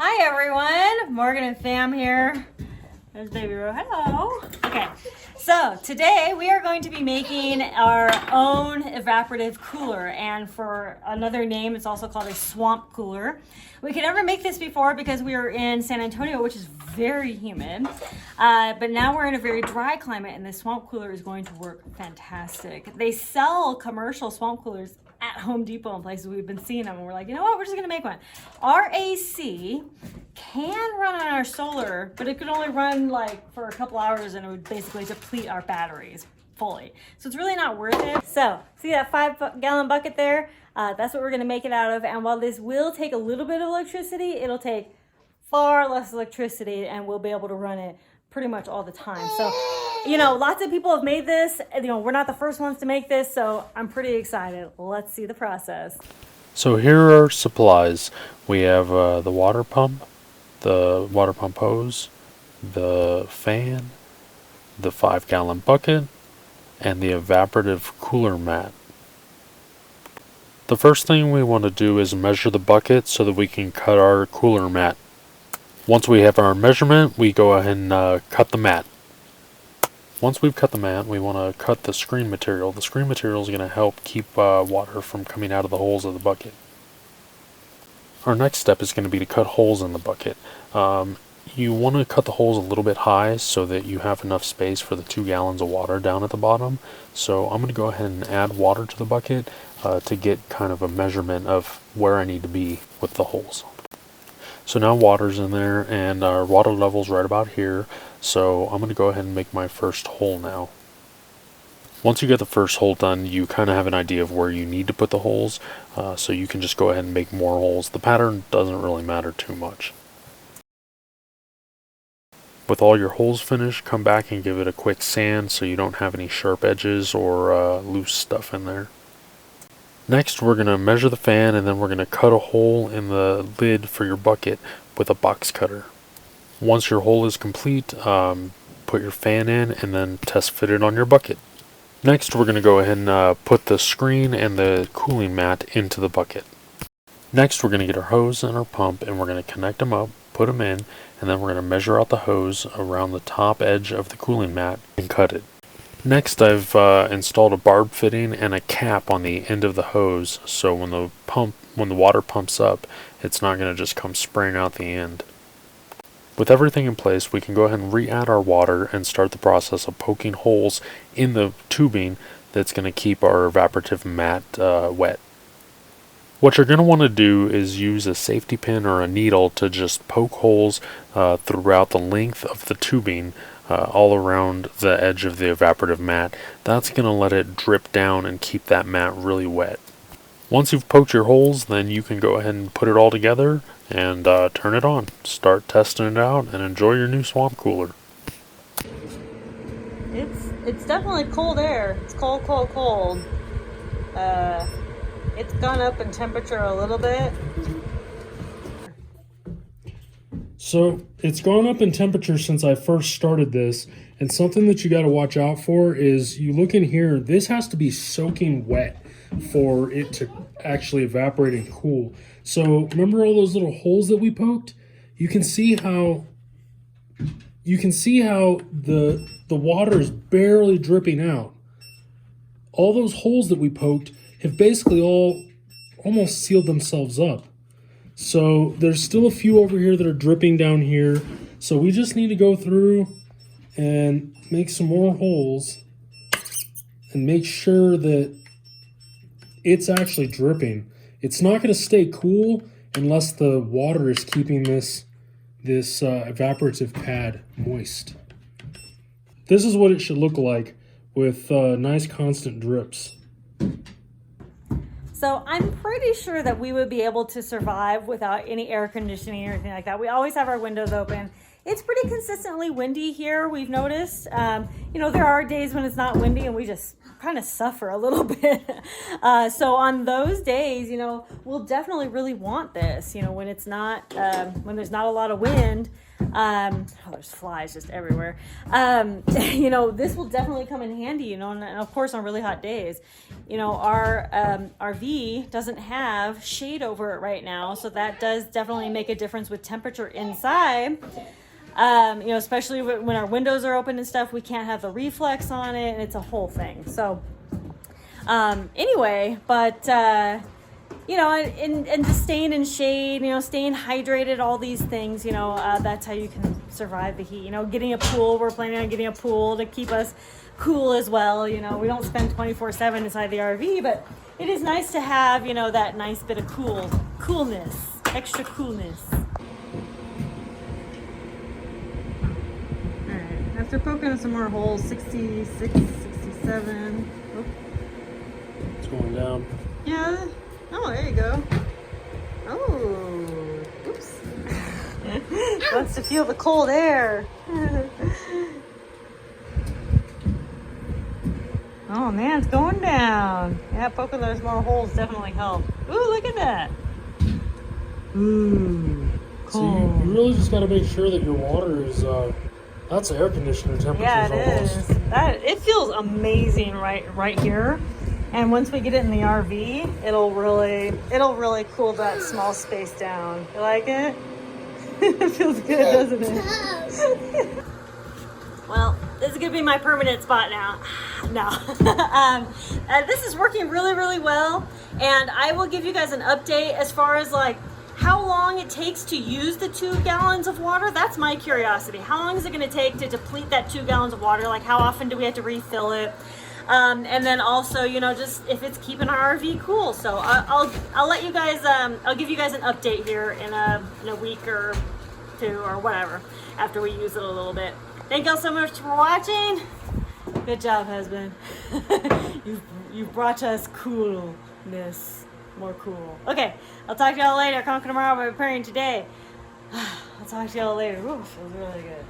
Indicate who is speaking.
Speaker 1: Hi everyone, Morgan and Fam here. There's Baby Ro. Hello. Okay, so today we are going to be making our own evaporative cooler, and for another name, it's also called a swamp cooler. We could never make this before because we were in San Antonio, which is very humid, but now we're in a very dry climate, and this swamp cooler is going to work fantastic. They sell commercial swamp coolers at Home Depot and places. We've been seeing them, and we're like, you know what, we're just gonna make one. Our AC can run on our solar, but it could only run like for a couple hours, and it would basically deplete our batteries fully. So it's really not worth it. So see that 5-gallon bucket there? That's what we're gonna make it out of. And while this will take a little bit of electricity, it'll take far less electricity, and we'll be able to run it pretty much all the time. So, you know, lots of people have made this. You know, we're not the first ones to make this, so I'm pretty excited. Let's see the process.
Speaker 2: So here are our supplies. We have the water pump hose, the fan, the 5-gallon bucket, and the evaporative cooler mat. The first thing we want to do is measure the bucket so that we can cut our cooler mat. Once we have our measurement, we go ahead and cut the mat. Once we've cut the mat, we want to cut the screen material. The screen material is going to help keep water from coming out of the holes of the bucket. Our next step is going to be to cut holes in the bucket. You want to cut the holes a little bit high so that you have enough space for the 2 gallons of water down at the bottom. So I'm going to go ahead and add water to the bucket to get kind of a measurement of where I need to be with the holes. So now water's in there, and our water level's right about here. So I'm going to go ahead and make my first hole now. Once you get the first hole done, you kind of have an idea of where you need to put the holes, so you can just go ahead and make more holes. The pattern doesn't really matter too much. With all your holes finished, come back and give it a quick sand so you don't have any sharp edges or loose stuff in there. Next, we're going to measure the fan, and then we're going to cut a hole in the lid for your bucket with a box cutter. Once your hole is complete, put your fan in and then test fit it on your bucket. Next, we're going to go ahead and put the screen and the cooling mat into the bucket. Next, we're going to get our hose and our pump, and we're going to connect them up, put them in, and then we're going to measure out the hose around the top edge of the cooling mat and cut it. Next, I've installed a barb fitting and a cap on the end of the hose, so when the water pumps up, it's not going to just come spraying out the end. With everything in place, we can go ahead and re-add our water and start the process of poking holes in the tubing that's going to keep our evaporative mat wet. What you're going to want to do is use a safety pin or a needle to just poke holes throughout the length of the tubing all around the edge of the evaporative mat. That's going to let it drip down and keep that mat really wet. Once you've poked your holes, then you can go ahead and put it all together and turn it on. Start testing it out and enjoy your new swamp cooler.
Speaker 1: It's definitely cold air. It's cold, cold, cold. It's gone up in temperature a little bit.
Speaker 3: So it's gone up in temperature since I first started this, and something that you got to watch out for is you look in here, this has to be soaking wet for it to actually evaporate and cool. So remember all those little holes that we poked? You can see how the water is barely dripping out. All those holes that we poked have basically all almost sealed themselves up. So there's still a few over here that are dripping down here. So we just need to go through and make some more holes and make sure that it's actually dripping. It's not going to stay cool unless the water is keeping this evaporative pad moist. This is what it should look like with nice constant drips.
Speaker 1: So I'm pretty sure that we would be able to survive without any air conditioning or anything like that. We always have our windows open. it's pretty consistently windy here, we've noticed. You know, there are days when it's not windy and we just kind of suffer a little bit. So on those days, you know, we'll definitely really want this, you know, when it's not, when there's not a lot of wind. Oh, there's flies just everywhere. You know, this will definitely come in handy, you know, and of course on really hot days. You know, our RV doesn't have shade over it right now, so that does definitely make a difference with temperature inside. You know, especially when our windows are open and stuff, we can't have the reflex on it, and it's a whole thing. So, anyway, but, you know, and just staying in shade, you know, staying hydrated, all these things, you know, that's how you can survive the heat. You know, getting a pool, we're planning on getting a pool to keep us cool as well. You know, we don't spend 24/7 inside the RV, but it is nice to have, you know, that nice bit of coolness, extra coolness. After poking some more holes, 66, 67. Oh.
Speaker 3: It's going down.
Speaker 1: Yeah. Oh, there you go. Oh, oops. Wants to feel the cold air. Oh man, it's going down. Yeah, poking those more holes definitely help. Ooh, look at that. Ooh, cold.
Speaker 3: So you really just got to make sure that your water is, that's air conditioner temperature.
Speaker 1: Yeah, it is. It feels amazing right here. And once we get it in the RV, it'll really cool that small space down. You like it? It feels good, doesn't it? Well, this is gonna be my permanent spot now. No. This is working really, really well, and I will give you guys an update as far as like how long it takes to use the 2 gallons of water. That's my curiosity. How long is it gonna take to deplete that 2 gallons of water? Like how often do we have to refill it? And then also, you know, just if it's keeping our RV cool. So I'll let you guys, I'll give you guys an update here in a week or 2 or whatever after we use it a little bit. Thank y'all so much for watching. Good job, husband. You've brought us coolness, more cool. Okay, I'll talk to y'all later. Conquer tomorrow by preparing today. I'll talk to y'all later. Ooh, feels really good.